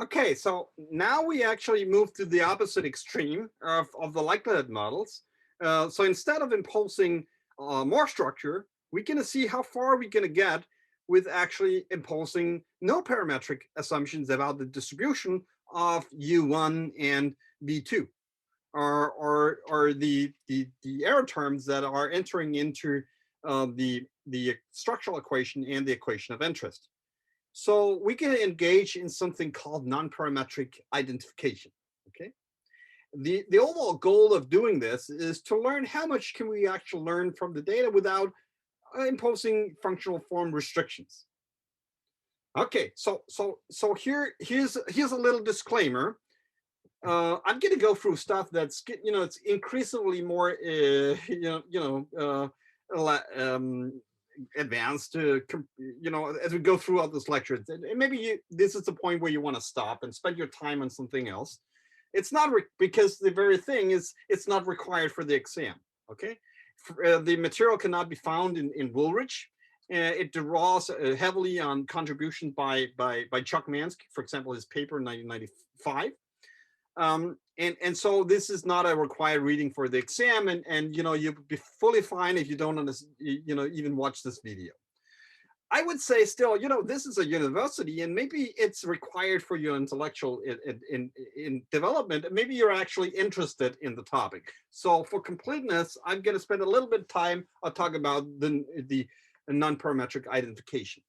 Okay, so now we actually move to the opposite extreme of the likelihood models. So instead of imposing more structure, we're going to see how far we're going to get with actually imposing no parametric assumptions about the distribution of U1 and V2, or the error terms that are entering into the structural equation and the equation of interest. So we can engage in something called non-parametric identification. Okay. The overall goal of doing this is to learn how much can we actually learn from the data without imposing functional form restrictions. Okay, here's a little disclaimer. I'm going to go through stuff that's it's increasingly more advanced as we go throughout this lecture. And maybe this is the point where you want to stop and spend your time on something else. It's not because the very thing is it's not required for the exam. Okay, the material cannot be found in Woolrich. It draws heavily on contributions by Chuck Mansky, for example, his paper in 1995. And so this is not a required reading for the exam, and you'll be fully fine if you don't even watch this video. I would say still, this is a university, and maybe it's required for your intellectual in development. Maybe you're actually interested in the topic. So for completeness, I'm going to spend a little bit of time. I'll talk about the non-parametric identification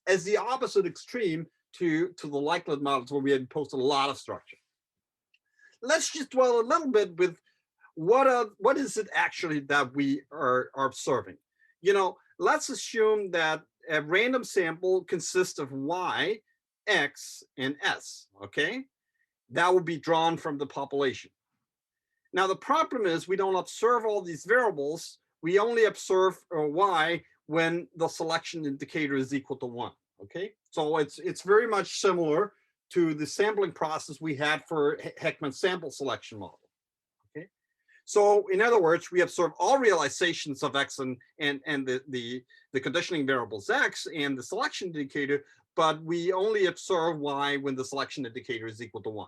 as the opposite extreme to the likelihood models, where we had imposed a lot of structure. Let's just dwell a little bit with what is it actually that we are observing. Let's assume that a random sample consists of Y, X, and S, okay? That will be drawn from the population. Now, the problem is we don't observe all these variables. We only observe Y when the selection indicator is equal to 1, okay? So it's very much similar to the sampling process we had for Heckman's sample selection model. Okay, so in other words, we observe all realizations of X and the conditioning variables X and the selection indicator, but we only observe Y when the selection indicator is equal to 1.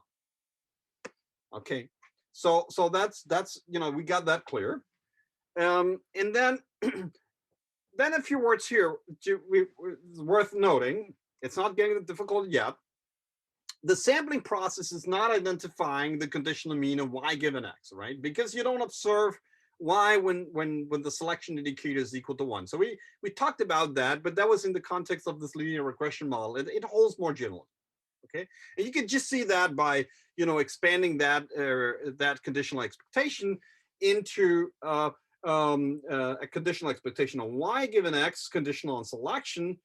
Okay, so that's we got that clear, and then then a few words here worth noting. It's not getting difficult yet. The sampling process is not identifying the conditional mean of Y given X, right? Because you don't observe Y when the selection indicator is equal to 1. So we talked about that, but that was in the context of this linear regression model. It holds more generally, okay? And you can just see that by expanding that that conditional expectation into a conditional expectation of Y given X, conditional on selection,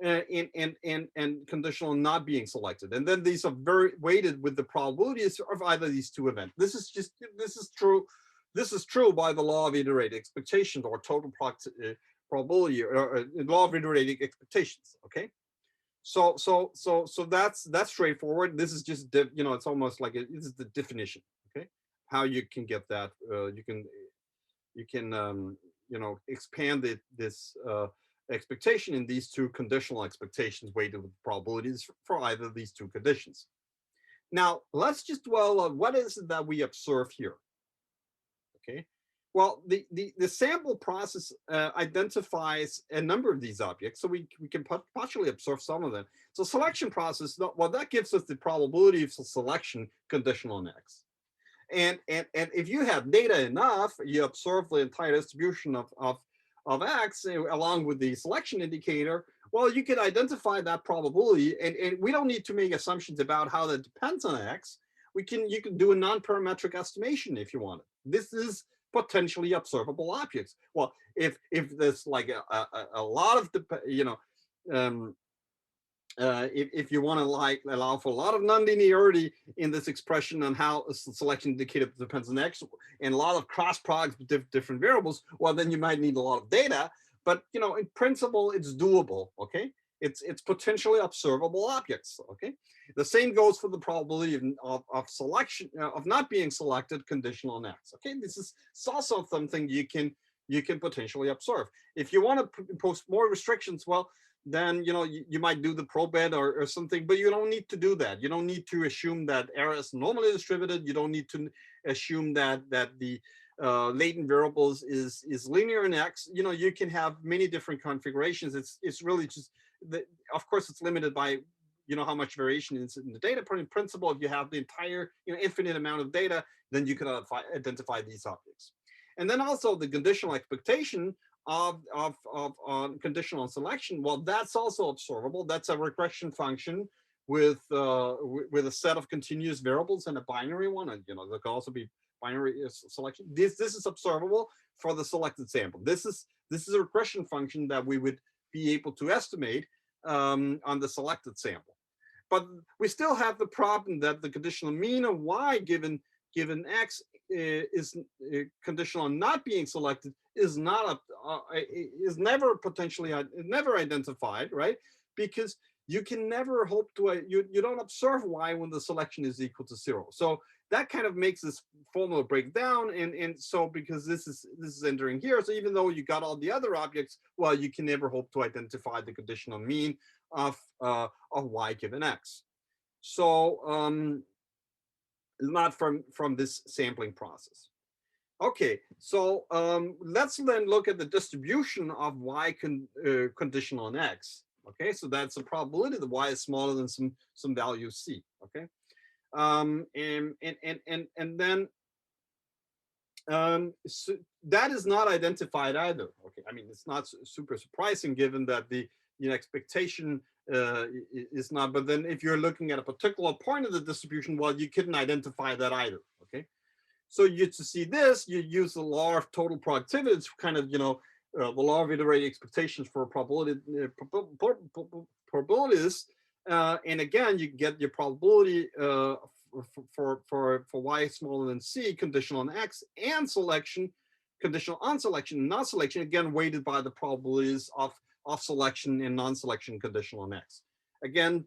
and conditional not being selected. And then these are very weighted with the probabilities of either these two events. This is true. This is true by the law of iterated expectations, or total probability, or law of iterated expectations. Okay. So that's straightforward. This is just it's almost like this is the definition. Okay, how you can get that. You can expand this expectation in these two conditional expectations weighted with probabilities for either of these two conditions. Now, let's just dwell on what is it that we observe here. Okay, well, the sample process identifies a number of these objects, so we can partially observe some of them. So selection process, well, that gives us the probability of selection conditional on X. And if you have data enough, you observe the entire distribution of X along with the selection indicator, well, you can identify that probability, and we don't need to make assumptions about how that depends on X. You can do a non-parametric estimation if you want it. This is potentially observable objects. Well, if there's like a lot of if you want to allow for a lot of nonlinearity in this expression on how a selection indicator depends on X, and a lot of cross products with different variables, well, then you might need a lot of data. But in principle, it's doable. Okay, it's potentially observable objects. Okay, the same goes for the probability of selection of not being selected conditional on X. Okay, this is also something you can potentially observe. If you want to impose more restrictions, well, then you might do the probit or something, but you don't need to do that. You don't need to assume that error is normally distributed. You don't need to assume that the latent variables is linear in X. You can have many different configurations. It's really just of course it's limited by how much variation is in the data. But in principle, if you have the entire infinite amount of data, then you can identify these objects. And then also the conditional expectation of conditional selection. Well, that's also observable. That's a regression function with a set of continuous variables and a binary one. And there can also be binary selection. This is observable for the selected sample. This is a regression function that we would be able to estimate on the selected sample. But we still have the problem that the conditional mean of y given X is conditional on not being selected is not is never never identified, right? Because you can never hope to you don't observe y when the selection is equal to 0. So that kind of makes this formula break down, and so because this is entering here, so even though you got all the other objects, well, you can never hope to identify the conditional mean of y given X. So not from this sampling process. Okay, so let's then look at the distribution of y conditional on X. Okay, so that's a probability that y is smaller than some value c. Okay, and then so that is not identified either. Okay, I mean it's not super surprising given that the expectation is not. But then if you're looking at a particular point of the distribution, well, you couldn't identify that either. Okay, so to see this, you use the law of total productivity. It's kind of the law of iterated expectations for probabilities, and again you get your probability for y smaller than c conditional on X and selection conditional on selection, not selection, again weighted by the probabilities of selection and non-selection conditional on X. Again,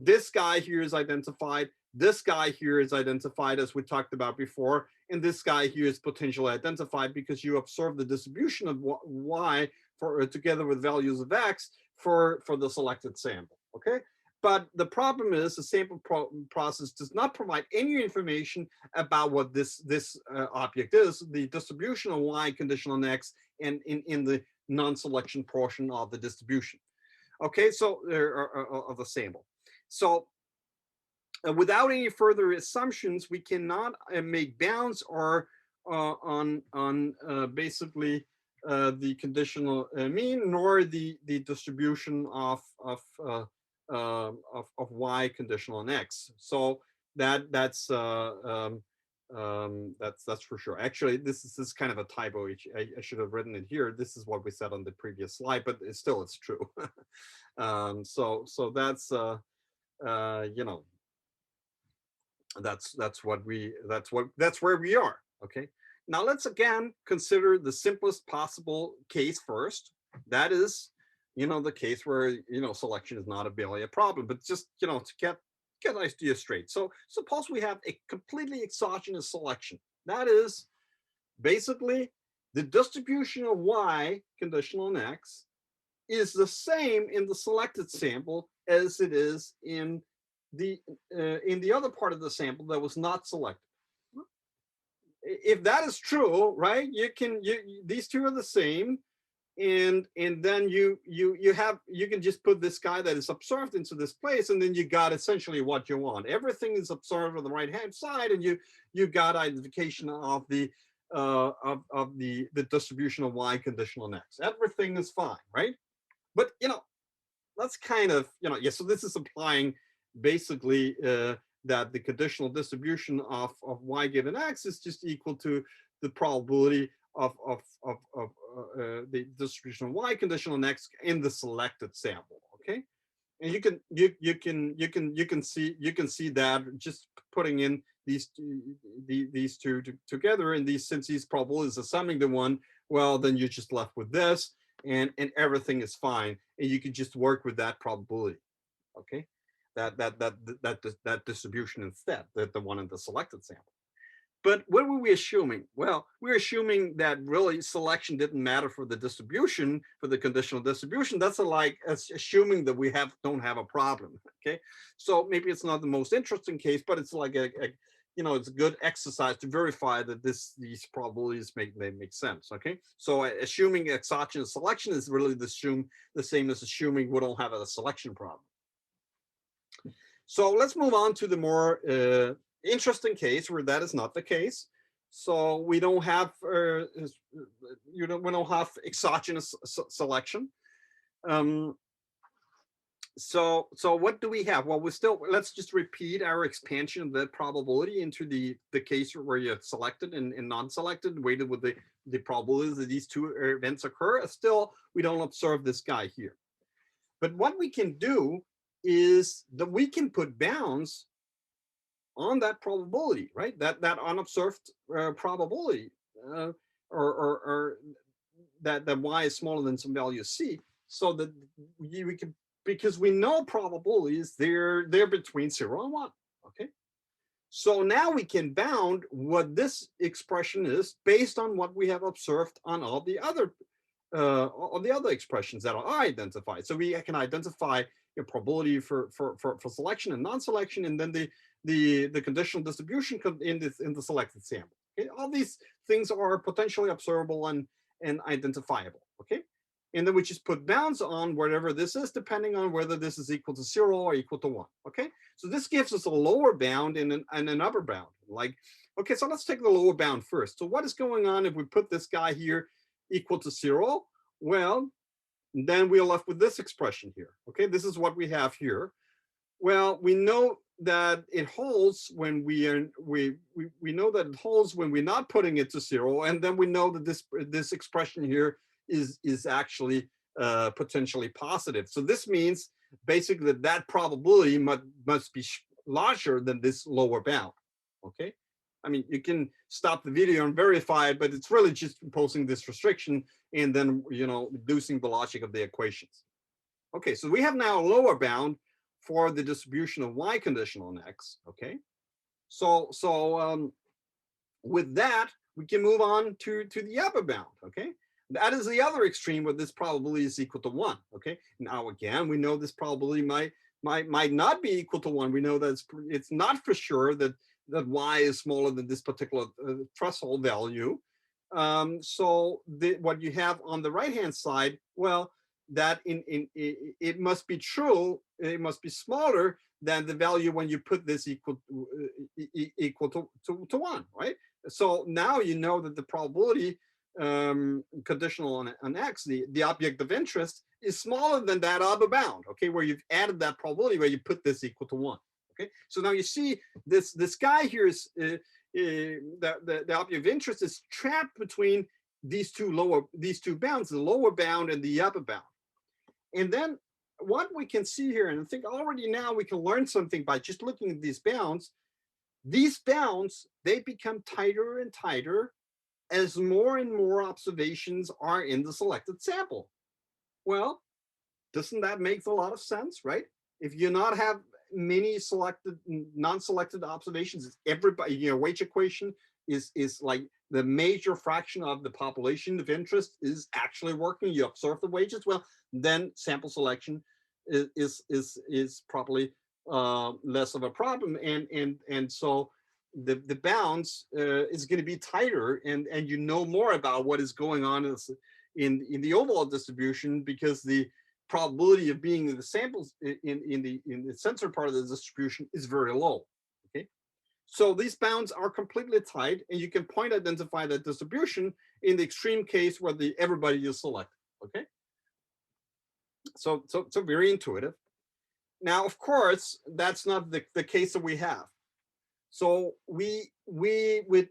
this guy here is identified. This guy here is identified as we talked about before, and this guy here is potentially identified because you observe the distribution of y together with values of X for the selected sample. Okay, but the problem is the sample process does not provide any information about what this object is, the distribution of y conditional on X, and in the non-selection portion of the distribution. Okay, so of the sample. So without any further assumptions, we cannot make bounds or on basically the conditional mean, nor the distribution of y conditional on X. So that's for sure. Actually, this is kind of a typo. I should have written it here. This is what we said on the previous slide, but it's true. So that's that's where we are. Okay. Now let's again consider the simplest possible case first. That is, the case where selection is not a Bélier problem, but just to get the idea straight. So suppose we have a completely exogenous selection. That is basically the distribution of y conditional on X is the same in the selected sample as it is in the other part of the sample that was not selected. If that is true, right, these two are the same, and then you can just put this guy that is observed into this place, and then you got essentially what you want. Everything is observed on the right hand side, and you got identification of the distribution of y conditional on X. Everything is fine, right? But that's kind of so this is implying basically that the conditional distribution of y given X is just equal to the probability of the distribution of y conditional on X in the selected sample. Okay, and you can see that just putting in these two together, and since these probabilities are summing to one, well, then you're just left with this, and everything is fine, and you can just work with that probability. Okay, that distribution instead, the one in the selected sample. But what were we assuming? Well, we're assuming that really selection didn't matter for the distribution, for the conditional distribution. That's like assuming that we don't have a problem. Okay, so maybe it's not the most interesting case, but it's like it's a good exercise to verify that these probabilities make sense. Okay, so assuming exogenous selection is really the same as assuming we don't have a selection problem. So let's move on to the more interesting case where that is not the case. So we don't have we don't have exogenous selection. So what do we have? Well, let's just repeat our expansion of the probability into the case where you selected and non-selected, weighted with the probabilities that these two events occur. Still, we don't observe this guy here. But what we can do is that we can put bounds on that probability, right? That unobserved probability, or that y is smaller than some value c, so that we can, because we know probabilities, they're between 0 and 1. Okay, so now we can bound what this expression is based on what we have observed on all the other expressions that are identified. So we can identify a probability for selection and non-selection, and then the conditional distribution in the selected sample. Okay? All these things are potentially observable and identifiable. Okay, and then we just put bounds on whatever this is, depending on whether this is equal to 0 or equal to 1. Okay, so this gives us a lower bound and an upper bound. Like, okay, so let's take the lower bound first. So what is going on if we put this guy here equal to 0? Well, then we're left with this expression here. Okay, this is what we have here. Well, we know that it holds when we know that it holds when we're not putting it to 0, and then we know that this expression here is actually potentially positive. So this means basically that probability must be larger than this lower bound. Okay, I mean, you can stop the video and verify it, but it's really just imposing this restriction and then, reducing the logic of the equations. Okay, so we have now a lower bound for the distribution of y conditional on x. Okay, so with that, we can move on to the upper bound. Okay, that is the other extreme where this probability is equal to 1. Okay, now again, we know this probability might not be equal to 1. We know that it's not for sure that y is smaller than this particular threshold value. So what you have on the right-hand side, well, that it must be true, it must be smaller than the value when you put this equal to 1, right? So now you know that the probability conditional on x, the object of interest, is smaller than that upper bound, okay, where you've added that probability where you put this equal to 1. Okay, so now you see this guy here is the object of interest is trapped between these two bounds, the lower bound and the upper bound. And then what we can see here, and I think already now we can learn something by just looking at these bounds. These bounds, they become tighter and tighter as more and more observations are in the selected sample. Well, doesn't that make a lot of sense, right? If you not have many selected, non-selected observations, everybody, wage equation is like the major fraction of the population of interest is actually working. You observe the wages, well, then sample selection is probably less of a problem, and so the bounds is going to be tighter, and you know more about what is going on in the overall distribution, because the probability of being in the samples in the sensor part of the distribution is very low. Okay, so these bounds are completely tight, and you can point identify that distribution in the extreme case where everybody is selected. Okay, so very intuitive. Now, of course, that's not the case that we have. So we would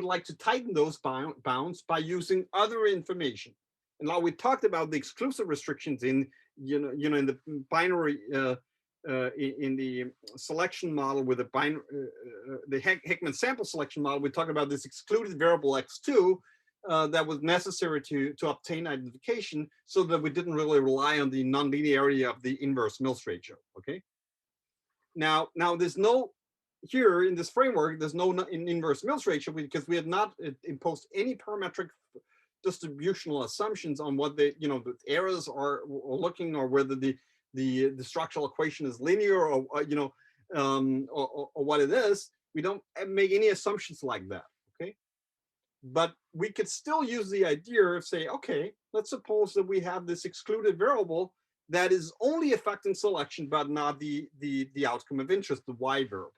like to tighten those bounds by using other information. And now we talked about the exclusive restrictions in in the binary in the selection model with the Heckman sample selection model. We talked about this excluded variable x2 that was necessary to obtain identification, so that we didn't really rely on the nonlinearity of the inverse Mills ratio. Okay. Now there's no here in this framework, there's no inverse Mills ratio because we have not imposed any parametric distributional assumptions on what the the errors are looking, or whether the structural equation is linear, or or what it is. We don't make any assumptions like that. Okay, but we could still use the idea of say, okay, let's suppose that we have this excluded variable that is only affecting selection, but not the outcome of interest, the y variable.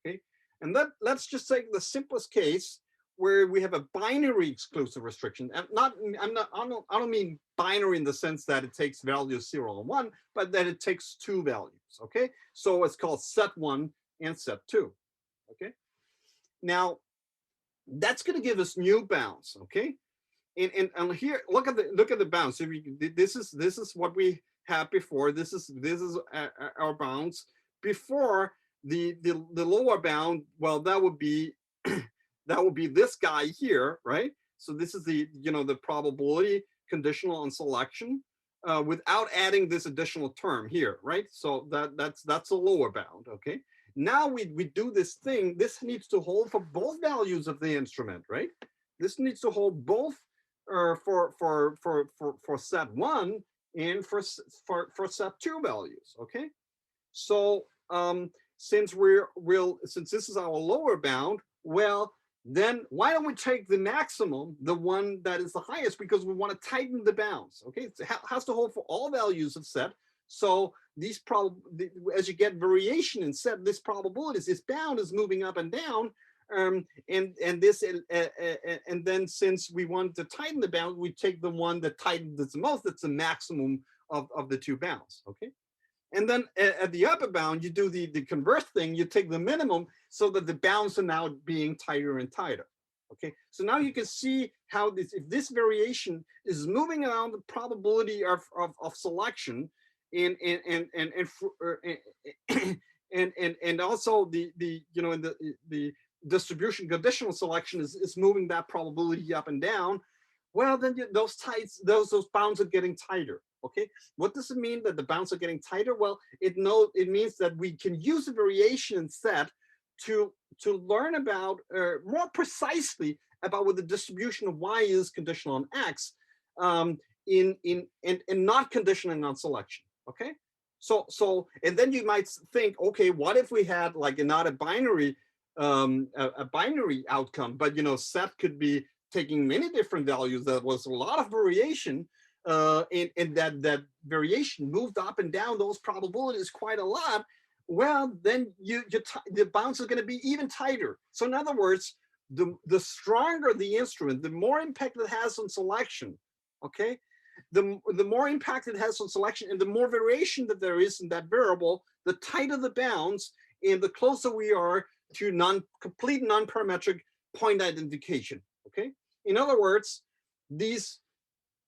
Okay, and let's just take the simplest case where we have a binary exclusive restriction, and I don't mean binary in the sense that it takes values 0 and 1, but that it takes two values. Okay, so it's called set 1 and set 2. Okay, now that's going to give us new bounds. Okay, and here look at the bounds. So this is what we had before. This is our bounds before the lower bound. Well, that would be that would be this guy here, right? So this is the the probability conditional on selection without adding this additional term here, right? So that's a lower bound. Okay. Now we do this thing. This needs to hold for both values of the instrument, right? This needs to hold both for set 1 and for set 2 values. Okay. So since since this is our lower bound, well, then why don't we take the maximum, the one that is the highest, because we want to tighten the bounds. Okay, it has to hold for all values of set. So these as you get variation in set, this probabilities, this bound is moving up and down, and then since we want to tighten the bound, we take the one that tightens the most. That's the maximum of the two bounds. Okay. And then at the upper bound, you do the converse thing. You take the minimum so that the bounds are now being tighter and tighter. Okay, so now you can see how if this variation is moving around the probability of selection, and also the distribution conditional selection is moving that probability up and down. Well, then those bounds are getting tighter. Okay, what does it mean that the bounds are getting tighter? Well, it means that we can use a variation in set to learn about more precisely about what the distribution of y is conditional on x, and not conditioning on selection. Okay, so and then you might think, okay, what if we had like not a binary outcome, but set could be taking many different values. There was a lot of variation, and that variation moved up and down those probabilities quite a lot. Well, then the bounds are going to be even tighter. So in other words, the stronger the instrument, the more impact it has on selection. Okay, the more impact it has on selection, and the more variation that there is in that variable, the tighter the bounds, and the closer we are to complete non-parametric point identification. Okay, in other words, these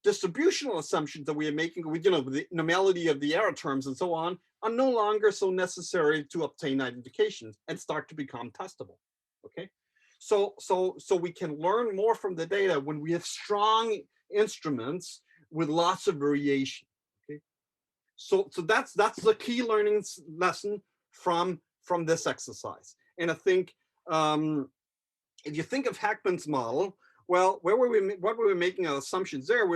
distributional assumptions that we are making with the normality of the error terms and so on are no longer so necessary to obtain identifications and start to become testable. Okay, so we can learn more from the data when we have strong instruments with lots of variation. Okay, so that's the key learning lesson from this exercise. And I think if you think of Hackman's model, well, what were we making assumptions there?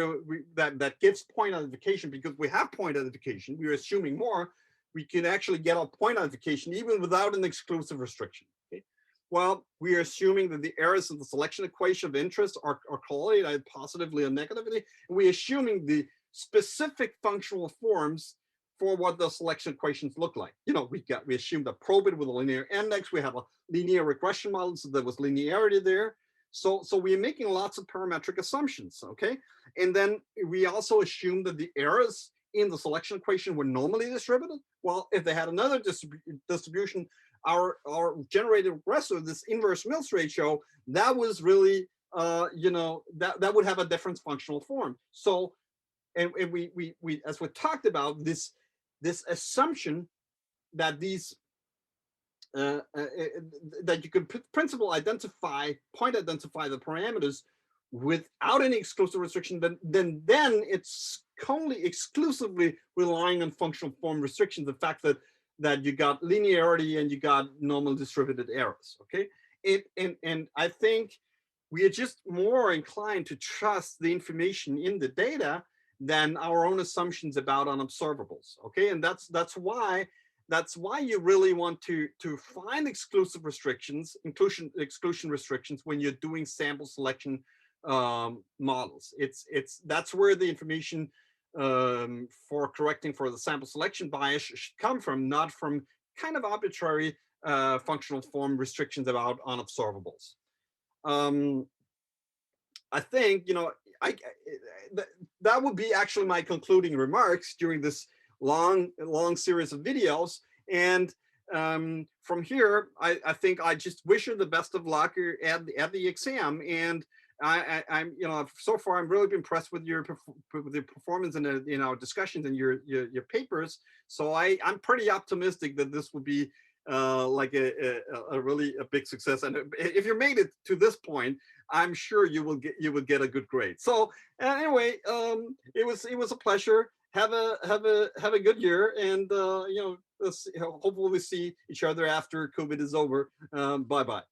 That gives point identification, because we have point identification. We're assuming more. We can actually get a point identification even without an exclusive restriction. Okay? Well, we are assuming that the errors of the selection equation of interest are correlated either positively or negatively. And we're assuming the specific functional forms for what the selection equations look like. We assumed a probit with a linear index. We have a linear regression model, so there was linearity there. So we're making lots of parametric assumptions, okay? And then we also assume that the errors in the selection equation were normally distributed. Well, if they had another distribution, our generated regressor, this inverse Mills ratio, that was really, that would have a different functional form. So, and we as we talked about, this assumption that these that you can principally point identify the parameters without any exclusive restriction, then it's only exclusively relying on functional form restrictions. The fact that that you got linearity and you got normal distributed errors. Okay, and I think we are just more inclined to trust the information in the data than our own assumptions about unobservables. Okay, and that's why you really want to find exclusive restrictions, exclusion restrictions when you're doing sample selection models. That's where the information for correcting for the sample selection bias should come from, not from kind of arbitrary functional form restrictions about unobservables. I think, that would be actually my concluding remarks during this long series of videos. And from here, I think I just wish you the best of luck at the exam. And I'm, so far I'm really impressed with your performance in our discussions and your papers. So I'm pretty optimistic that this will be like a really big success. And if you made it to this point, I'm sure you will get a good grade. So anyway, it was a pleasure. Have a good year, and hopefully we see each other after COVID is over. Bye bye.